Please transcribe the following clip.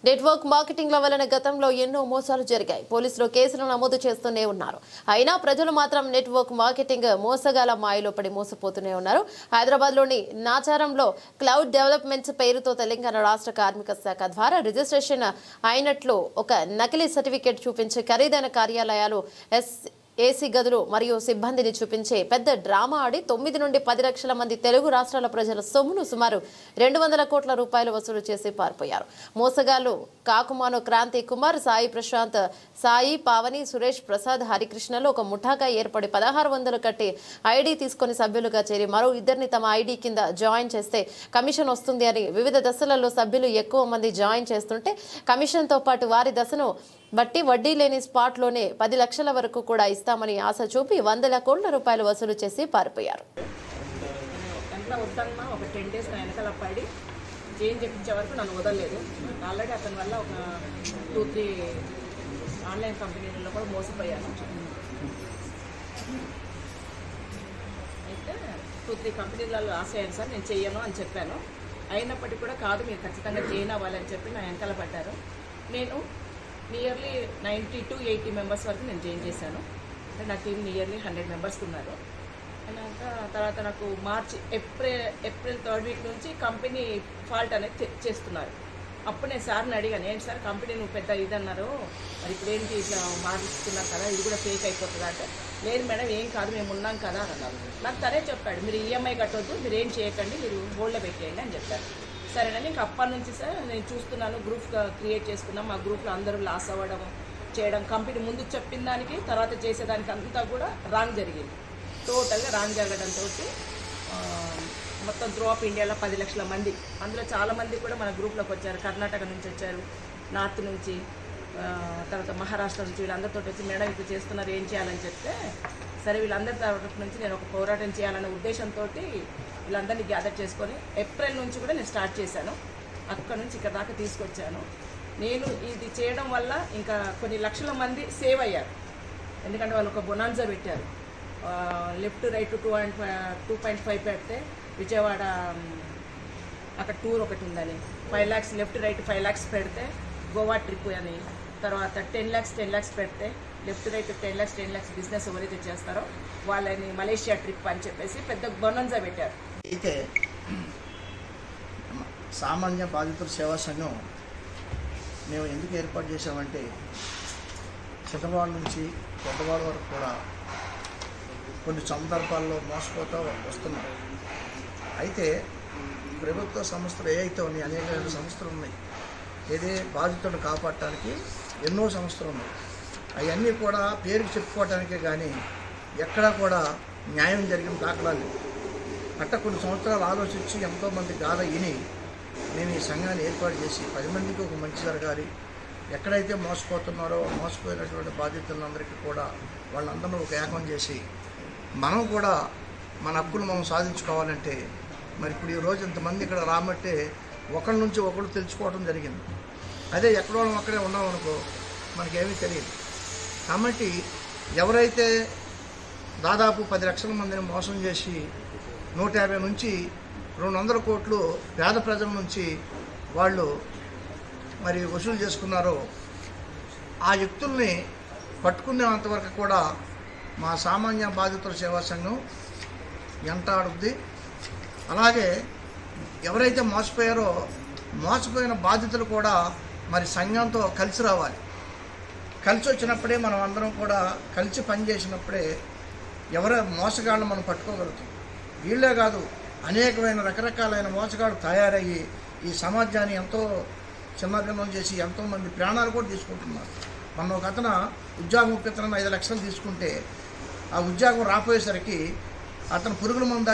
Network మార్కెటింగ్ల వలన గతంలో ఎన్నో మోసాలు జరిగాయి. పోలీసులు కేసులు నమోదు చేస్తూనే ఉన్నారు. అయినా ప్రజలు మాత్రం నెట్వర్క్ మార్కెటింగ్ మోసగాల మాయలో పడి మోసపోతూనే ఉన్నారు. హైదరాబాద్లోని నాచారంలో క్లౌడ్ డెవలప్మెంట్స్ పేరుతో తెలంగాణ రాష్ట్ర కార్మిక శాఖ ద్వారా రిజిస్ట్రేషన్ అయినట్లు ఒక నకిలీ సర్టిఫికేట్ చూపించి ఖరీదైన కార్యాలయాలు ఏసీ గదులు మరియు సిబ్బందిని చూపించే పెద్ద డ్రామా ఆడి 9 నుండి 10 లక్షల మంది తెలుగు రాష్ట్రాల ప్రజల సొమ్మును సుమారు 200 కోట్ల రూపాయలు వసూలు చేసి పారిపోయారు. మోసగాళ్లు కాకుమాను క్రాంతి కుమార్, సాయి ప్రశాంత్, సాయి పావని, సురేష్ ప్రసాద్, హరికృష్ణలు ఒక ముఠాగా ఏర్పడి 1600 కట్టి ఐడి తీసుకుని సభ్యులుగా చేరి మరో ఇద్దరిని తమ ఐడి కింద జాయిన్ చేస్తే కమిషన్ వస్తుంది అని వివిధ దశలలో సభ్యులు ఎక్కువ మంది జాయిన్ చేస్తుంటే కమిషన్తో పాటు వారి దశను బట్టి వడ్డీ లేని స్పాట్లోనే 10 లక్షల వరకు కూడా ఇస్తామని ఆశ చూపి 100 కోట్ల రూపాయలు వసూలు చేసి పారిపోయారు. ఎంత వద్దన్నా ఒక 10 days నా వెనకాల పడి చేంజ్ చెప్పించే వరకు నన్ను వదలలేదు. ఆల్రెడీ అతని వల్ల ఒక 2-3 ఆన్లైన్ కంపెనీలలో కూడా మోసపోయాను. అయితే 2-3 కంపెనీలలో ఆశయాను సార్, నేను చెయ్యను అని చెప్పాను. అయినప్పటికీ కూడా కాదు, మీరు ఖచ్చితంగా చేయను అవ్వాలని చెప్పి నా వెనకాల పడ్డారు. నేను నియర్లీ 90 to 80 మెంబర్స్ వరకు నేను జాయిన్ చేశాను. అంటే నా టీం నియర్లీ 100 మెంబర్స్ ఉన్నారు. అయినాక తర్వాత నాకు ఏప్రిల్ 3rd week నుంచి కంపెనీ ఫాల్ట్ అనేది చేస్తున్నారు. అప్పుడు నేను సార్ని అడిగాను, ఏంటి సార్ కంపెనీ నువ్వు పెద్ద ఇదన్నారు, మరి ఇప్పుడు ఏంటి ఇట్లా మారుస్తున్నారు కదా, ఇది కూడా ఫేక్ అయిపోతుందా అంటే, లేదు మేడం ఏం కాదు మేము ఉన్నాం కదా అని అన్నారు. నాకు తనే చెప్పాడు, మీరు ఈఎంఐ కట్టొద్దు, మీరు ఏం చేయకండి, మీరు హోల్డ్లో పెట్టేయండి అని చెప్పారు. సరేనండి, ఇంక అప్పటి నుంచి సార్ నేను చూస్తున్నాను, గ్రూప్ క్రియేట్ చేసుకున్నాం. మా గ్రూప్లో అందరూ లాస్ అవ్వడం చేయడం, కంపెనీ ముందు చెప్పిన దానికి తర్వాత చేసేదానికి అంతా కూడా రాంగ్ జరిగింది. టోటల్గా రాంగ్ జరగడంతో మొత్తం త్రూ ఆఫ్ ఇండియాలో 10 లక్షల మంది, అందులో చాలామంది కూడా మన గ్రూప్లోకి వచ్చారు. కర్ణాటక నుంచి వచ్చారు, నార్త్ నుంచి, తర్వాత మహారాష్ట్ర నుంచి, వీళ్ళందరితో వచ్చి మేడం ఇప్పుడు చేస్తున్నారు ఏం చేయాలని చెప్తే, సరే వీళ్ళందరి తరఫు నుంచి నేను ఒక పోరాటం చేయాలనే ఉద్దేశంతో వీళ్ళందరినీ గ్యాదర్ చేసుకొని ఏప్రిల్ నుంచి కూడా నేను స్టార్ట్ చేశాను. అక్కడ నుంచి ఇక్కడ దాకా తీసుకొచ్చాను. నేను ఇది చేయడం వల్ల ఇంకా కొన్ని లక్షల మంది సేవ్ అయ్యారు. ఎందుకంటే వాళ్ళు ఒక బొనాన్జా పెట్టారు, లెఫ్ట్ రైట్ 2.5 పెడితే విజయవాడ అక్కడ టూర్ ఒకటి ఉందని, 5 lakhs లెఫ్ట్ రైట్ 5 lakhs పెడితే గోవా ట్రిప్ అని, తర్వాత 10 lakhs పెడితే లెఫ్ట్ రైట్ 10 lakhs బిజినెస్ ఎవరైతే చేస్తారో వాళ్ళని మలేషియా ట్రిప్ అని చెప్పేసి పెద్ద బొనాన్జా పెట్టారు. అయితే సామాన్య బాధితుల సేవా సంఘం మేము ఎందుకు ఏర్పాటు చేసామంటే, చిన్నవాళ్ళ నుంచి పెద్దవాళ్ళ వరకు కూడా కొన్ని సందర్భాల్లో మోసపోతూ వస్తున్నాం. అయితే ప్రభుత్వ సంస్థలు ఏవైతే ఉన్నాయి, అనేక సంస్థలు ఉన్నాయి, ఏదే బాధితులను కాపాడటానికి ఎన్నో సంస్థలు ఉన్నాయి. అవన్నీ కూడా పేరుకి చెప్పుకోవటానికే కానీ ఎక్కడా కూడా న్యాయం జరిగిన దాఖలాలు. అట్ట కొన్ని సంవత్సరాలు ఆలోచించి ఎంతోమంది గాథ విని మేము ఈ సంఘాన్ని ఏర్పాటు చేసి 10 మందికి ఒక మంచి జరగాలి, ఎక్కడైతే మోసపోతున్నారో మోసపోయినటువంటి బాధితులందరికీ కూడా వాళ్ళందరూ ఒక ఏకం చేసి మనం కూడా మన హక్కులు మనం సాధించుకోవాలంటే, మరి ఇప్పుడు ఈరోజు ఇంతమంది ఇక్కడ రాబట్టే ఒకరి నుంచి ఒకరు తెలుసుకోవడం జరిగింది. అదే ఎక్కడో అక్కడే ఉన్నామనుకో మనకేమీ తెలియదు. కాబట్టి ఎవరైతే దాదాపు 10 లక్షల మందిని మోసం చేసి 150 నుంచి 200 కోట్లు పేద ప్రజల నుంచి వాళ్ళు మరి వసూలు చేసుకున్నారో, ఆ వ్యక్తుల్ని పట్టుకునేంతవరకు కూడా మా సామాన్య బాధితుల సేవా సంఘం వెంటాడుద్ది. అలాగే ఎవరైతే మోసపోయారో మోసపోయిన బాధితులు కూడా మరి సంఘంతో కలిసి రావాలి. కలిసి వచ్చినప్పుడే మనం అందరం కూడా కలిసి పనిచేసినప్పుడే ఎవరో మోసగాళ్ళను మనం పట్టుకోగలుగుతాం. వీళ్ళే కాదు, అనేకమైన రకరకాలైన మోసగాళ్ళు తయారయ్యి ఈ సమాజాన్ని ఎంతో చిన్నభిన్నం చేసి ఎంతోమంది ప్రాణాలు కూడా తీసుకుంటున్నారు. మన ఒక అతను ఉద్యోగం ఇప్పితనని 5 లక్షలు తీసుకుంటే ఆ ఉద్యోగం రాపోయేసరికి అతను పురుగుల మందు